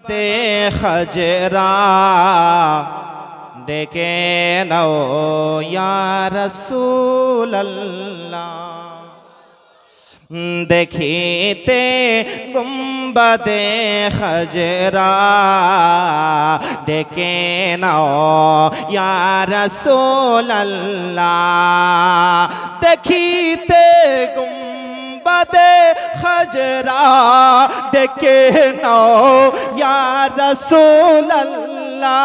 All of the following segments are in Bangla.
গুম্বাদে খজরা ডেকে নাও ইয়া রাসূলুল্লাহ। দেখিতে গুম্বাদে খজরা ডেকে নাও ইয়া রাসূলুল্লাহ। দেখিতে গুম্বাদে খজরা ডেকে নাও ইয়া রাসূলুল্লাহ।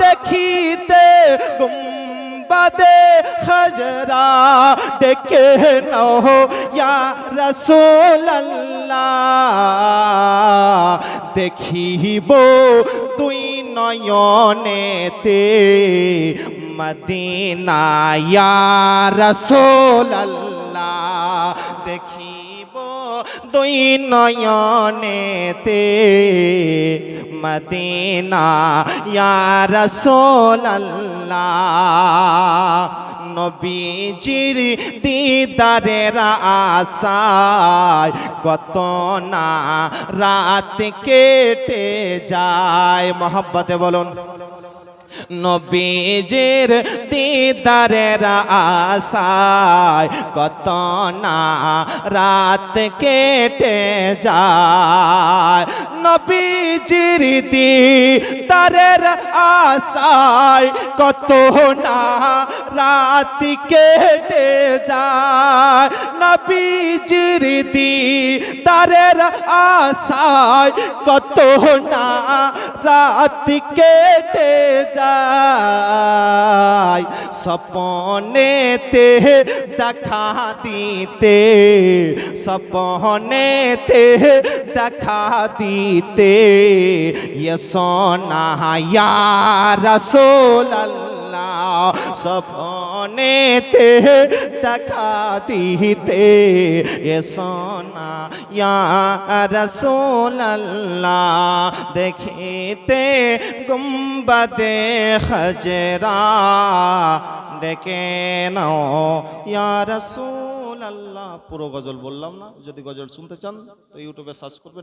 দেখিতে গুম্বাদে খজরা ডেকে নাও ইয়া রাসূলুল্লাহ। দেখিব দুই নয়নেতে মদিনা ইয়া রাসূলুল্লাহ। দেখিব দুই নয়নেতে মদিনা ইয়া রাসূলুল্লাহ। নবীজির দিদারের আশায় কত না রাত কেটে যায়। মহব্বতে বলুন নবীজির দিদারের আশায় কত না রাত কেটে যায়। নবীজির দিদারের আশায় কত না রাত কেটে যায়। নবীজির দিদারের আশায় কত না রাত কেটে যায়। স্বপ্নেতে দেখা দিতে, স্বপ্নেতে দেখা দিতে ইয়ে সোনা ইয়া রাসূলুল্লাহ। স্বপ্নেতে দেখা দিতে ইয়ে সোনা ইয়া রাসূলুল্লাহ। দেখিতে গুম্বাদে খজরা ডেকে নাও ইয়া রাসূলুল্লাহ। পুরো গজল বললাম না, যদি গজল শুনতে চান তো ইউটিউবে সার্চ করবেন।